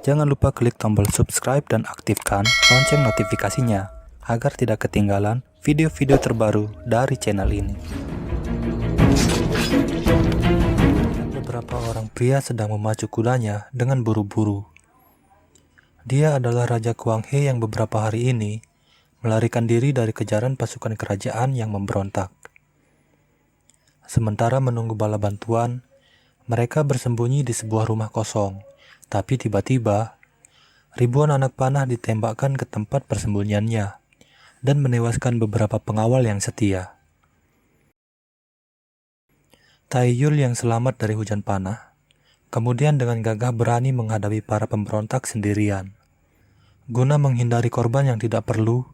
Jangan lupa klik tombol subscribe dan aktifkan lonceng notifikasinya agar tidak ketinggalan video-video terbaru dari channel ini. Beberapa orang pria sedang memacu kudanya dengan buru-buru. Dia adalah Raja Kuang He yang beberapa hari ini melarikan diri dari kejaran pasukan kerajaan yang memberontak. Sementara menunggu bala bantuan, mereka bersembunyi di sebuah rumah kosong. Tapi tiba-tiba, ribuan anak panah ditembakkan ke tempat persembunyiannya dan menewaskan beberapa pengawal yang setia. Taiyul yang selamat dari hujan panah, kemudian dengan gagah berani menghadapi para pemberontak sendirian. Guna menghindari korban yang tidak perlu,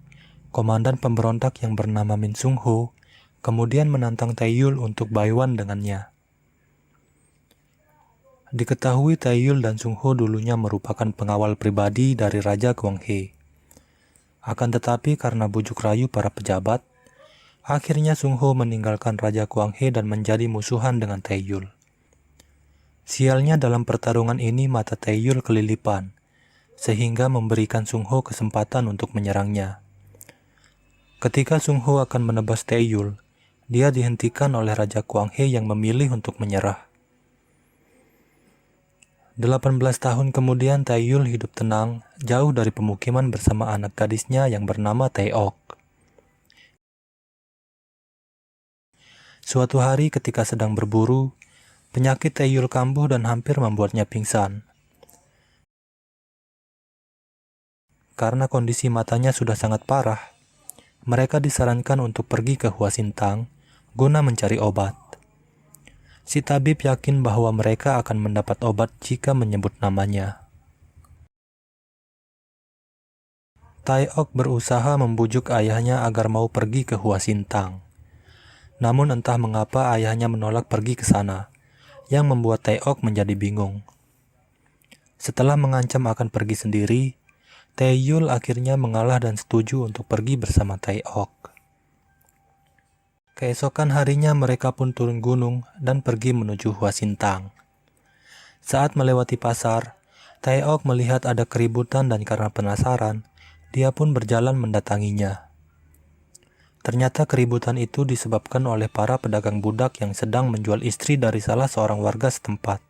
komandan pemberontak yang bernama Min Sung Ho kemudian menantang Taiyul untuk baiwan dengannya. Diketahui Taiyul dan Sung Ho dulunya merupakan pengawal pribadi dari Raja Kuang He. Akan tetapi karena bujuk rayu para pejabat, akhirnya Sung Ho meninggalkan Raja Kuang He dan menjadi musuhan dengan Taiyul. Sialnya dalam pertarungan ini mata Taiyul kelilipan, sehingga memberikan Sung Ho kesempatan untuk menyerangnya. Ketika Sung Ho akan menebas Taiyul, dia dihentikan oleh Raja Kuang He yang memilih untuk menyerah. 18 tahun kemudian Taiyul hidup tenang, jauh dari pemukiman bersama anak gadisnya yang bernama Taeok. Suatu hari ketika sedang berburu, penyakit Taiyul kambuh dan hampir membuatnya pingsan. Karena kondisi matanya sudah sangat parah, mereka disarankan untuk pergi ke Hua Sintang guna mencari obat. Si tabib yakin bahwa mereka akan mendapat obat jika menyebut namanya. Taeok berusaha membujuk ayahnya agar mau pergi ke Hua Sintang. Namun entah mengapa ayahnya menolak pergi ke sana, yang membuat Taeok menjadi bingung. Setelah mengancam akan pergi sendiri, Taeyul akhirnya mengalah dan setuju untuk pergi bersama Taeok. Keesokan harinya mereka pun turun gunung dan pergi menuju Hua Sintang. Saat melewati pasar, Taeok melihat ada keributan dan karena penasaran, dia pun berjalan mendatanginya. Ternyata keributan itu disebabkan oleh para pedagang budak yang sedang menjual istri dari salah seorang warga setempat.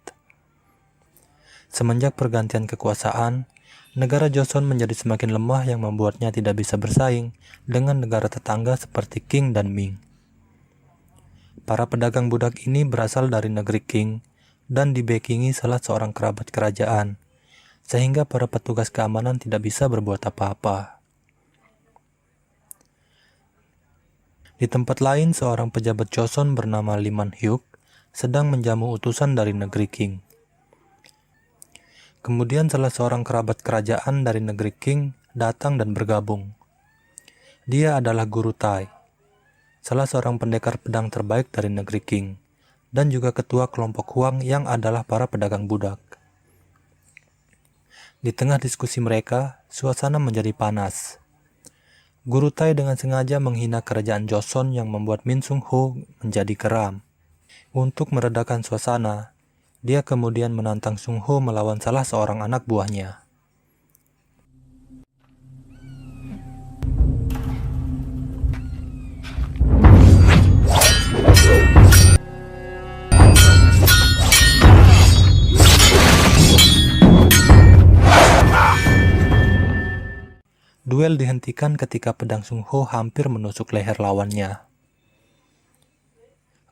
Semenjak pergantian kekuasaan, negara Joseon menjadi semakin lemah yang membuatnya tidak bisa bersaing dengan negara tetangga seperti Qing dan Ming. Para pedagang budak ini berasal dari negeri Qing dan dibekingi salah seorang kerabat kerajaan, sehingga para petugas keamanan tidak bisa berbuat apa-apa. Di tempat lain, seorang pejabat Joseon bernama Lee Man-hyuk sedang menjamu utusan dari negeri Qing. Kemudian salah seorang kerabat kerajaan dari negeri Qing datang dan bergabung. Dia adalah Guru Tai, salah seorang pendekar pedang terbaik dari negeri Qing, dan juga ketua kelompok Huang yang adalah para pedagang budak. Di tengah diskusi mereka, suasana menjadi panas. Guru Tai dengan sengaja menghina kerajaan Joseon yang membuat Min Sung Ho menjadi geram. Untuk meredakan suasana, dia kemudian menantang Sung Ho melawan salah seorang anak buahnya. Duel dihentikan ketika pedang Sung Ho hampir menusuk leher lawannya.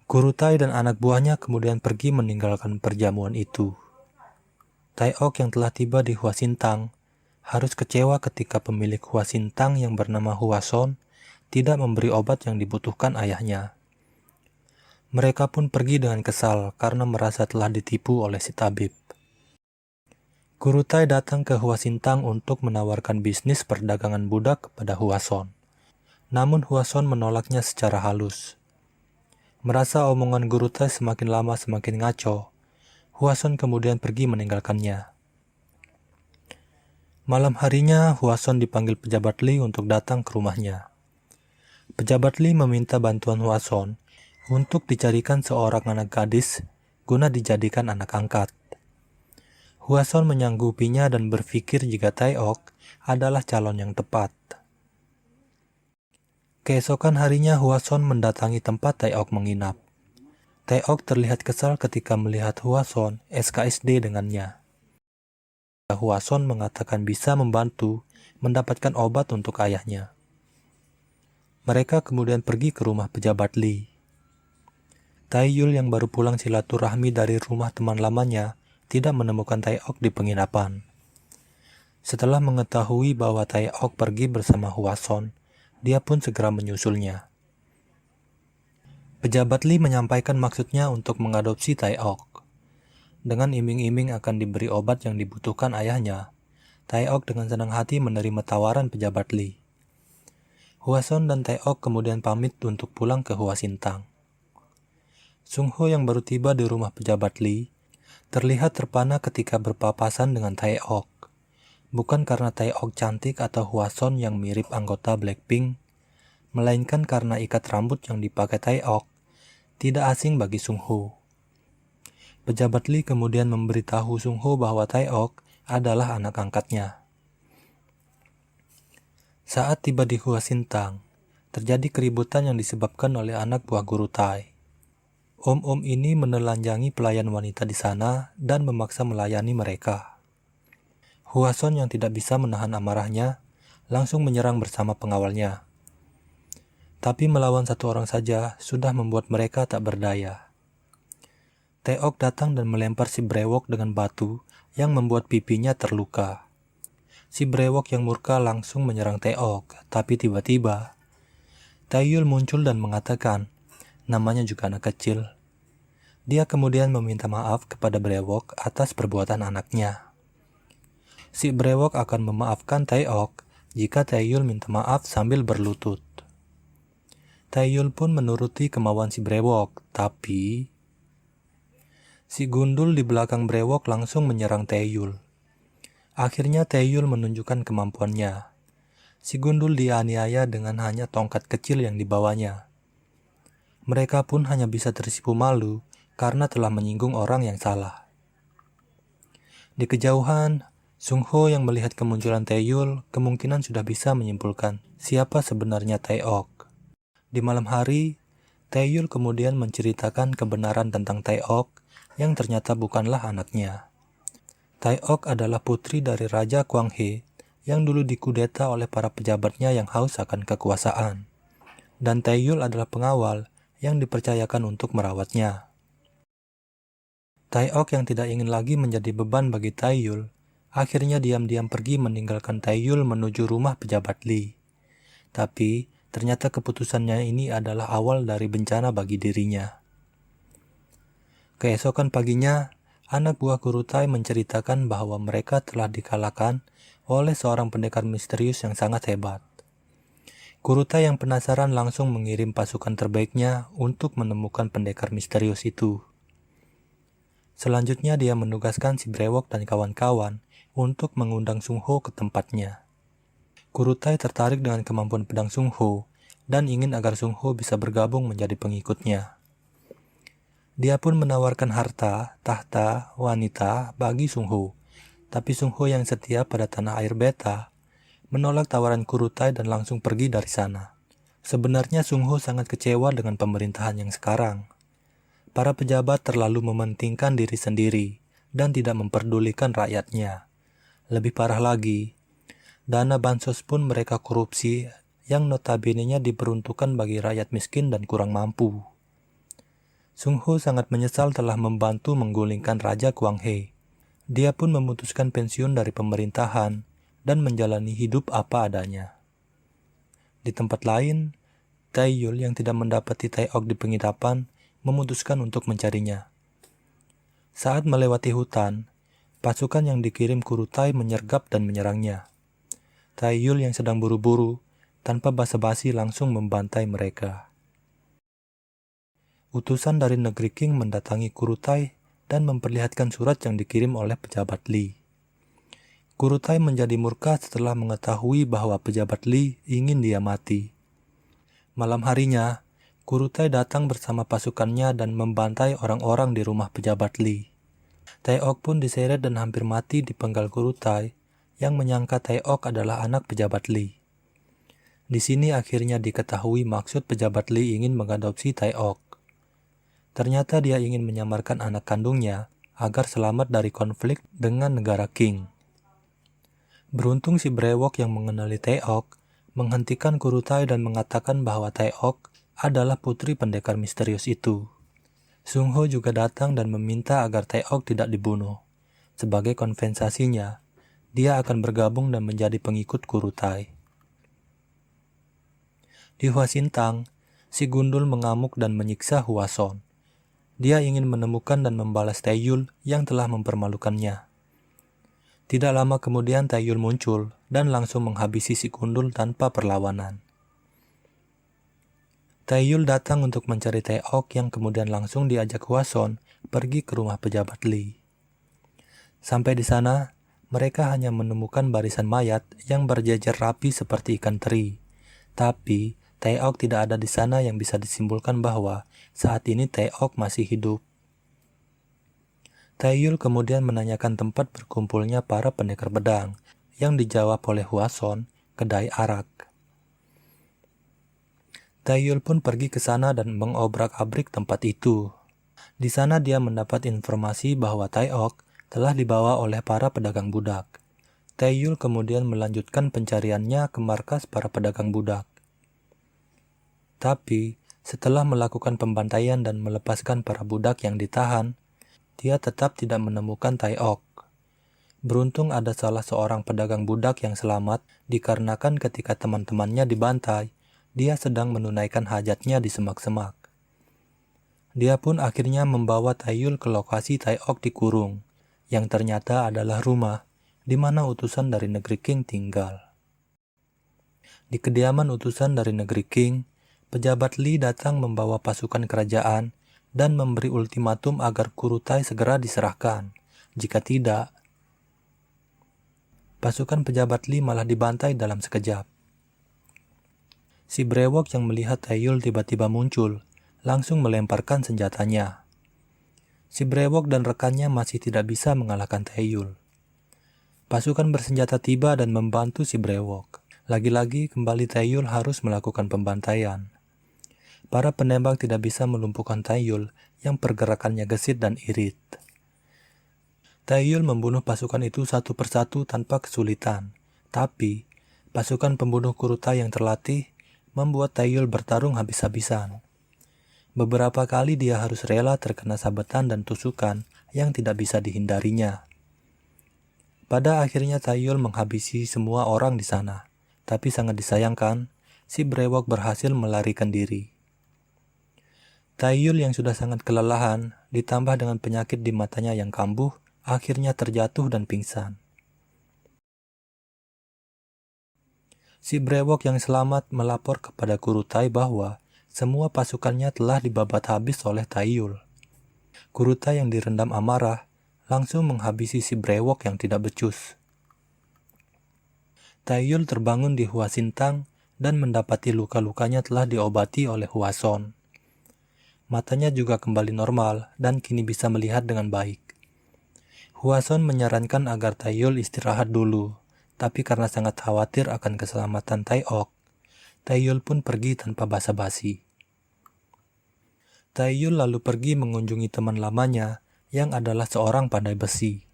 Guru Tai dan anak buahnya kemudian pergi meninggalkan perjamuan itu. Taeok yang telah tiba di Hua Sintang harus kecewa ketika pemilik Hua Sintang yang bernama Hua Son tidak memberi obat yang dibutuhkan ayahnya. Mereka pun pergi dengan kesal karena merasa telah ditipu oleh si tabib. Guru Tai datang ke Hua Sintang untuk menawarkan bisnis perdagangan budak kepada Hua Son. Namun Hua Son menolaknya secara halus. Merasa omongan Guru Tai semakin lama semakin ngaco, Hua Son kemudian pergi meninggalkannya. Malam harinya, Hua Son dipanggil pejabat Li untuk datang ke rumahnya. Pejabat Li meminta bantuan Hua Son untuk dicarikan seorang anak gadis guna dijadikan anak angkat. Hwason menyanggupinya dan berpikir jika Taeok adalah calon yang tepat. Keesokan harinya Hwason mendatangi tempat Taeok menginap. Taeok terlihat kesal ketika melihat Hwason SKSD dengannya. Hwason mengatakan bisa membantu mendapatkan obat untuk ayahnya. Mereka kemudian pergi ke rumah pejabat Lee. Taeyul yang baru pulang silaturahmi dari rumah teman lamanya tidak menemukan Taeok di penginapan. Setelah mengetahui bahwa Taeok pergi bersama Hwason, dia pun segera menyusulnya. Pejabat Lee menyampaikan maksudnya untuk mengadopsi Taeok. Dengan iming-iming akan diberi obat yang dibutuhkan ayahnya, Taeok dengan senang hati menerima tawaran pejabat Lee. Hwason dan Taeok kemudian pamit untuk pulang ke Hwasintang. Sungho yang baru tiba di rumah pejabat Lee terlihat terpana ketika berpapasan dengan Taeok. Bukan karena Taeok cantik atau Hwason yang mirip anggota Blackpink, melainkan karena ikat rambut yang dipakai Taeok tidak asing bagi Sungho. Pejabat Lee kemudian memberitahu Sungho bahwa Taeok adalah anak angkatnya. Saat tiba di Hwasintang, terjadi keributan yang disebabkan oleh anak buah guru Tai. Om-om ini menelanjangi pelayan wanita di sana dan memaksa melayani mereka. Hwason yang tidak bisa menahan amarahnya langsung menyerang bersama pengawalnya. Tapi melawan satu orang saja sudah membuat mereka tak berdaya. Taeok datang dan melempar si brewok dengan batu yang membuat pipinya terluka. Si brewok yang murka langsung menyerang Taeok, tapi tiba-tiba Taeyul muncul dan mengatakan, namanya juga anak kecil. Dia kemudian meminta maaf kepada brewok atas perbuatan anaknya. Si brewok akan memaafkan Taeok jika Taeyul minta maaf sambil berlutut. Taeyul pun menuruti kemauan si brewok, tapi si gundul di belakang brewok langsung menyerang Taeyul. Akhirnya Taeyul menunjukkan kemampuannya. Si gundul dianiaya dengan hanya tongkat kecil yang dibawanya. Mereka pun hanya bisa tersipu malu karena telah menyinggung orang yang salah. Di kejauhan, Sungho yang melihat kemunculan Taeyul kemungkinan sudah bisa menyimpulkan siapa sebenarnya Taeok. Di malam hari, Taeyul kemudian menceritakan kebenaran tentang Taeok yang ternyata bukanlah anaknya. Taeok adalah putri dari Raja Kwanghe yang dulu dikudeta oleh para pejabatnya yang haus akan kekuasaan. Dan Taeyul adalah pengawal yang dipercayakan untuk merawatnya. Taeok yang tidak ingin lagi menjadi beban bagi Taeyul, akhirnya diam-diam pergi meninggalkan Taeyul menuju rumah pejabat Lee. Tapi, ternyata keputusannya ini adalah awal dari bencana bagi dirinya. Keesokan paginya, anak buah guru Tai menceritakan bahwa mereka telah dikalahkan oleh seorang pendekar misterius yang sangat hebat. Guru Tai yang penasaran langsung mengirim pasukan terbaiknya untuk menemukan pendekar misterius itu. Selanjutnya dia menugaskan si brewok dan kawan-kawan untuk mengundang Sungho ke tempatnya. Guru Tai tertarik dengan kemampuan pedang Sungho dan ingin agar Sungho bisa bergabung menjadi pengikutnya. Dia pun menawarkan harta, tahta, wanita bagi Sungho, tapi Sungho yang setia pada tanah air beta menolak tawaran guru Tai dan langsung pergi dari sana. Sebenarnya Sungho sangat kecewa dengan pemerintahan yang sekarang. Para pejabat terlalu mementingkan diri sendiri dan tidak memperdulikan rakyatnya. Lebih parah lagi, dana bansos pun mereka korupsi yang notabene-nya diperuntukkan bagi rakyat miskin dan kurang mampu. Sungho sangat menyesal telah membantu menggulingkan Raja Kwanghe. Dia pun memutuskan pensiun dari pemerintahan dan menjalani hidup apa adanya. Di tempat lain, Taeyul yang tidak mendapati Taeok di penginapan memutuskan untuk mencarinya. Saat melewati hutan, pasukan yang dikirim guru Tai menyergap dan menyerangnya. Taeyul yang sedang buru-buru, tanpa basa-basi langsung membantai mereka. Utusan dari negeri Qing mendatangi guru Tai dan memperlihatkan surat yang dikirim oleh pejabat Lee. Guru Tai menjadi murka setelah mengetahui bahwa pejabat Lee ingin dia mati. Malam harinya, guru Tai datang bersama pasukannya dan membantai orang-orang di rumah pejabat Lee. Taeok pun diseret dan hampir mati di penggal Kurutai yang menyangka Taeok adalah anak pejabat Lee. Di sini akhirnya diketahui maksud pejabat Lee ingin mengadopsi Taeok. Ternyata dia ingin menyamarkan anak kandungnya agar selamat dari konflik dengan negara Qing. Beruntung si brewok yang mengenali Taeok menghentikan Kurutai dan mengatakan bahwa Taeok adalah putri pendekar misterius itu. Sung Ho juga datang dan meminta agar Taeok tidak dibunuh. Sebagai kompensasinya, dia akan bergabung dan menjadi pengikut Kurutai. Di Hwasintang, si gundul mengamuk dan menyiksa Hwason. Dia ingin menemukan dan membalas Taeyul yang telah mempermalukannya. Tidak lama kemudian Taeyul muncul dan langsung menghabisi si gundul tanpa perlawanan. Taeyul datang untuk mencari Taeok yang kemudian langsung diajak Hwason pergi ke rumah pejabat Lee. Sampai di sana, mereka hanya menemukan barisan mayat yang berjejer rapi seperti ikan teri. Tapi Taeok tidak ada di sana yang bisa disimpulkan bahwa saat ini Taeok masih hidup. Taeyul kemudian menanyakan tempat berkumpulnya para pendekar pedang yang dijawab oleh Hwason, kedai arak. Taeyul pun pergi ke sana dan mengobrak-abrik tempat itu. Di sana dia mendapat informasi bahwa Taeok telah dibawa oleh para pedagang budak. Taeyul kemudian melanjutkan pencariannya ke markas para pedagang budak. Tapi, setelah melakukan pembantaian dan melepaskan para budak yang ditahan, dia tetap tidak menemukan Taeok. Beruntung ada salah seorang pedagang budak yang selamat dikarenakan ketika teman-temannya dibantai, dia sedang menunaikan hajatnya di semak-semak. Dia pun akhirnya membawa Taeyul ke lokasi Taeok dikurung, yang ternyata adalah rumah di mana utusan dari negeri Qing tinggal. Di kediaman utusan dari negeri Qing, pejabat Lee datang membawa pasukan kerajaan dan memberi ultimatum agar Kurutai segera diserahkan. Jika tidak, pasukan pejabat Lee malah dibantai dalam sekejap. Si brewok yang melihat Taeyul tiba-tiba muncul, langsung melemparkan senjatanya. Si brewok dan rekannya masih tidak bisa mengalahkan Taeyul. Pasukan bersenjata tiba dan membantu si brewok. Lagi-lagi kembali Taeyul harus melakukan pembantaian. Para penembak tidak bisa melumpuhkan Taeyul yang pergerakannya gesit dan irit. Taeyul membunuh pasukan itu satu persatu tanpa kesulitan. Tapi, pasukan pembunuh Kurutai yang terlatih membuat Taeyul bertarung habis-habisan. Beberapa kali dia harus rela terkena sabetan dan tusukan yang tidak bisa dihindarinya. Pada akhirnya Taeyul menghabisi semua orang di sana. Tapi sangat disayangkan, si brewok berhasil melarikan diri. Taeyul yang sudah sangat kelelahan, ditambah dengan penyakit di matanya yang kambuh, akhirnya terjatuh dan pingsan. Si brewok yang selamat melapor kepada Kurutai bahwa semua pasukannya telah dibabat habis oleh Taeyul. Kurutai yang direndam amarah langsung menghabisi si brewok yang tidak becus. Taeyul terbangun di Hwasintang dan mendapati luka-lukanya telah diobati oleh Hwason. Matanya juga kembali normal dan kini bisa melihat dengan baik. Hwason menyarankan agar Taeyul istirahat dulu, tapi karena sangat khawatir akan keselamatan Taeok, Taeyul pun pergi tanpa basa-basi. Taeyul lalu pergi mengunjungi teman lamanya yang adalah seorang pandai besi.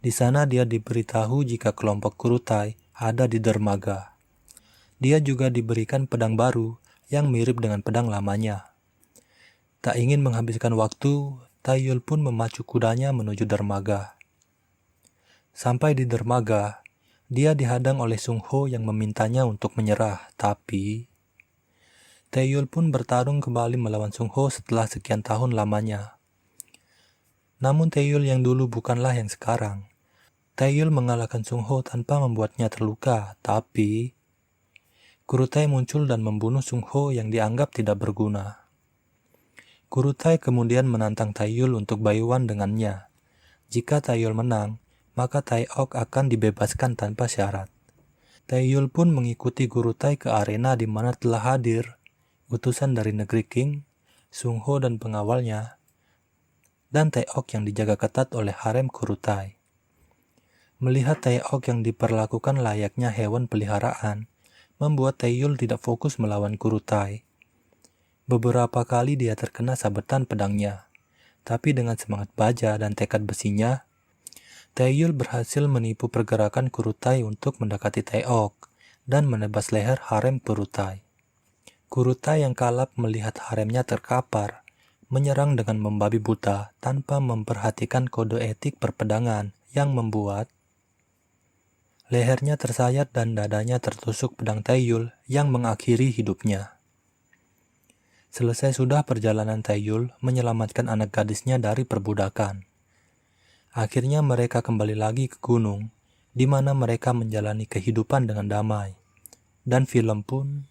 Di sana dia diberitahu jika kelompok Kurutai ada di dermaga. Dia juga diberikan pedang baru yang mirip dengan pedang lamanya. Tak ingin menghabiskan waktu, Taeyul pun memacu kudanya menuju dermaga. Sampai di dermaga, dia dihadang oleh Sung Ho yang memintanya untuk menyerah, tapi Taeyul pun bertarung kembali melawan Sung Ho setelah sekian tahun lamanya. Namun Taeyul yang dulu bukanlah yang sekarang. Taeyul mengalahkan Sung Ho tanpa membuatnya terluka, tapi Kurutai muncul dan membunuh Sung Ho yang dianggap tidak berguna. Kurutai kemudian menantang Taeyul untuk bayuan dengannya. Jika Taeyul menang, maka Taeok akan dibebaskan tanpa syarat. Taeyul pun mengikuti Kurutai ke arena di mana telah hadir utusan dari negeri Qing, Sung Ho dan pengawalnya, dan Taeok yang dijaga ketat oleh harem Kurutai. Melihat Taeok yang diperlakukan layaknya hewan peliharaan, membuat Taeyul tidak fokus melawan Kurutai. Beberapa kali dia terkena sabetan pedangnya, tapi dengan semangat baja dan tekad besinya, Taeyul berhasil menipu pergerakan Kurutai untuk mendekati Taeok dan menebas leher harem Kurutai. Kurutai yang kalap melihat haremnya terkapar, menyerang dengan membabi buta tanpa memperhatikan kode etik perpedangan yang membuat lehernya tersayat dan dadanya tertusuk pedang Taeyul yang mengakhiri hidupnya. Selesai sudah perjalanan Taeyul menyelamatkan anak gadisnya dari perbudakan. Akhirnya mereka kembali lagi ke gunung, di mana mereka menjalani kehidupan dengan damai. Dan film pun